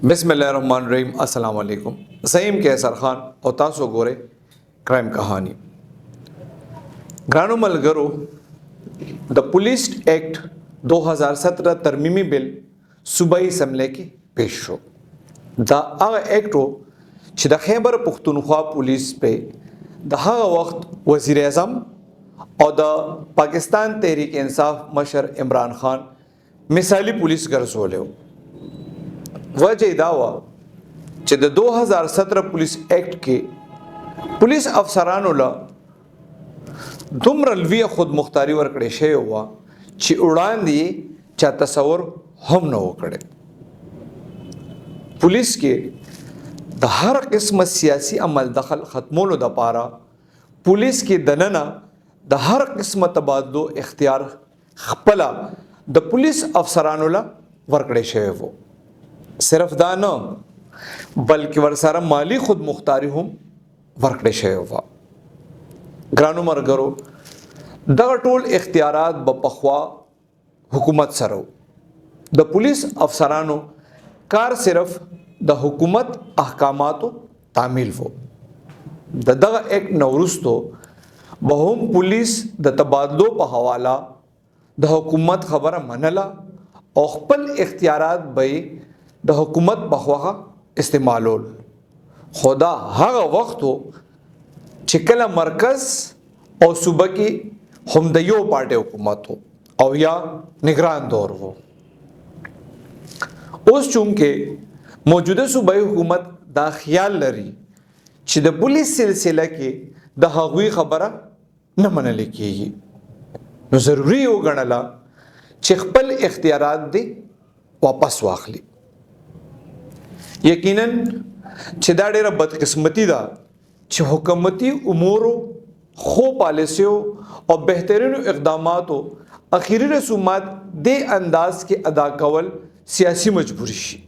बिस्मिल्लाहिर्रहमानिर्रहीम अस्सलाम वालेकुम। सईम कैसर खान और तासो गोरे क्राइम कहानी ग्रानो मलगरो द पुलिस एक्ट 2017 तरमीमी बिल सूबाई असम्बली के पेश शो। दा आगा एक्ट हो چې د خیبر پختونخوا पुलिस पे د هغه وخت وزیر اعظم او د پاکستان تحریک انصاف مشر عمران خان مثالی पुलिस ګرځولیو. वजह دا وا چې د 2017 पुलिस एक्ट کې पुलिस افسرانو له دومره لوی خود مختاری ورکړې شوی و چې وړاندې چا تصور هم نه وکړي. पुलिस کې د هر قسم سیاسي عمل دخل ختمولو د پاره पुलिस کې دننه د هر قسم تبادلو اختیار خپل د पुलिस افسرانو له ورکړې شوی وو. صرف دا نه بلکې ورسره مالی خود مختاری هم ورکړې شوی و. ګرانو مرګرو دغه ټول اختیارات په پخوا حکومت سره د पुलिस افسرانو کار صرف د حکومت احکاماتو تعمیل وو. دغه ایک نورستو به هم पुलिस د تبادلو په حواله د حکومت خبره منله او خپل اختیارات به د حکومت په خواغه استعمالول. خدا هغه وخت چې کله مرکز او صوبه کې هم د یو پارټي حکومت او یا نگران دور وو. اوس چونکه موجوده صوبایي حکومت دا خیال لري چې د पुलिस سلسله کې د هغوی خبره نه منل کیږي، نو ضروری وګڼله چې خپل اختیارات دی واپس واخلي. یقینا چې دا ډیره بدقسمتی ده چې حکومتي امور خو پالیسیو او بهترینو اقداماتو اخیری رسومات د انداز کې ادا کول سیاسی مجبوری شي.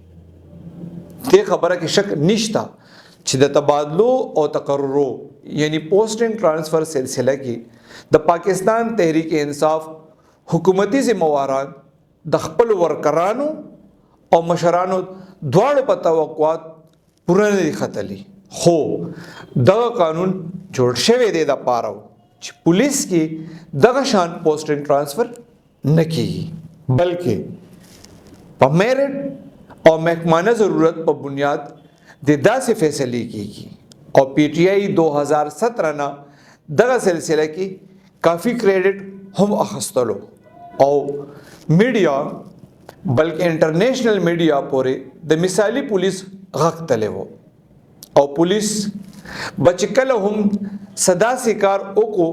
دې خبره کې شک نشته چې د تبادلو او تقررو یعنی پوسټینګ ټرانسفر سلسله کې د پاکستان تحریک انصاف حکومتي ذمہواران د خپل ورکرانو او مشرانو دواړو په توقعات پوره نه ختلی. خو دغه قانون جوړ شوی دی د پاره چې पुलिस کې دغه شان پوسټینګ ټرانسفر نه کیږي، بلکې په میرټ او محکمانه ضرورت په بنیاد د داسې فیصلې کیږي. او پی ټی آی 2017 نه دغه سلسله کې کافی کریډټ هم اخستلو او میډیا بلکې انټرنیشنل میډیا پورې د مثالی पुलिस غږ تللی وو. او पुलिस بچ کله هم صدا سکار وکړو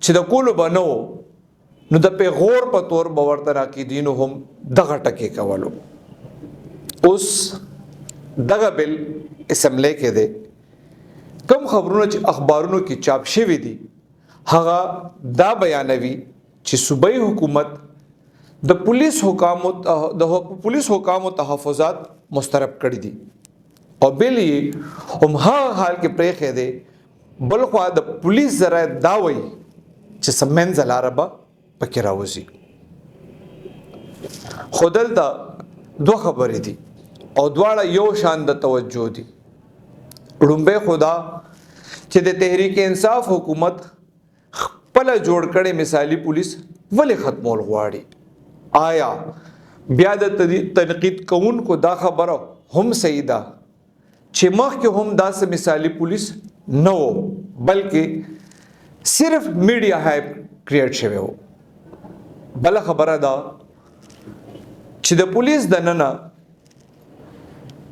چې د کولو بنو نو د پیغور په تور باورته راکېدینو هم دغه ټکی کولو. اوس دغه بل اسمبلی کې دی کم خبرونه چې اخبارونو کې چاپ شوي دي هغه دا بیانوي چې صوبایي حکومت د पुलिस حکام او تحفظات مسترب کړی دي او بل یې هم هغه حال کې پرېښی دی. بل خوا د पुलिस ذرایع دا وایي چې سمین زلاره به پکې راوځي. خو دلته دوه خبرې دي او دواړه یو شان د توجه دي. ړومبی خدا چې د تحریک انصاف حکومت خپل جوړ کړي مثالی पुलिस ولې ختمول غواړي؟ آیا بیا د تنقید کوونکو دا خبره هم صحیح ده چې مخکې هم داسې مثالی पुलिस نه و بلکې صرف میډیا هایپ کریټ شوی و؟ بل خبره ده چې د पुलिस دننه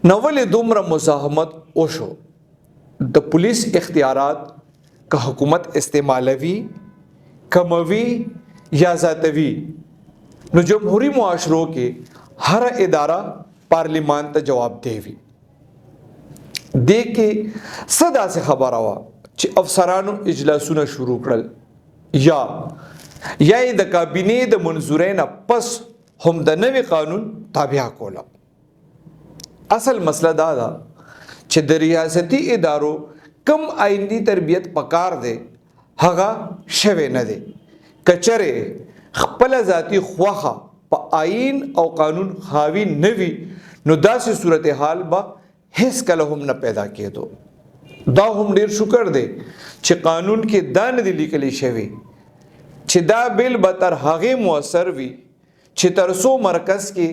نولې دومره مزاحمت وشو. د पुलिस اختیارات که حکومت استعمالوي کموي یا ذاتوي نو جمهوری معاشروں کې هر اداره پارلیمان ته جواب دیوي. دې کې صدا سے خبره وا چې افسرانو اجلاسونه شروع کړل یا د کابینه د منظورۍ نه پس هم د نوي قانون تابع کوله. اصل مسله دا ده چې د ریاستي ادارو کم آئینی تربیت پکار دی هغه شوی نه دی. کچره خپل ذاتی خواخه په آئین او قانون حاوی نوي نو داسې صورتحال به هیڅ کله هم نه پیدا کېدو. دا هم ډیر شکر دی چې قانون کې دا نه دی لیکلی شوی چې دا بیل به تر هغې مؤثر وي چې تر څو مرکز کې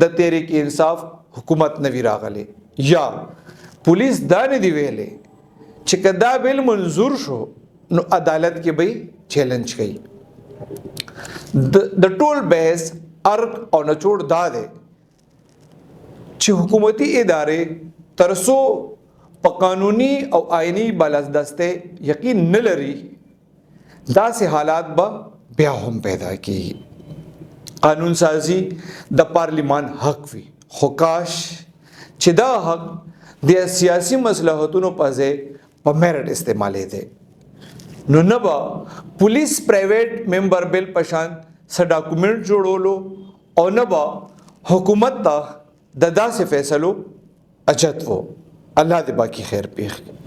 د تحریک انصاف حکومت نه وي راغلی، یا پولیس دا نه دی ویلی چې که دا بیل منظور شو نو عدالت کې به چیلنج کوي. د ټول بحث ارګ او نچوړ دا دی چې حکومتي ادارې تر څو په قانوني او آئینی بالادسته یقین نه لري داسې حالات به بیا هم پیدا کیږي. قانون سازی د پارلیمان حق وي، خو کاش چې دا حق د سیاسي مصلحتونو په ځای په میرټ استعمالې دی، نو نه به پولیس پرایویټ ممبر بل پشان څه ډاکومنټ جوړولو او نه به حکومت ته د داسې فیصلو اجت وو. الله دې باقی خیر پېښ کړي.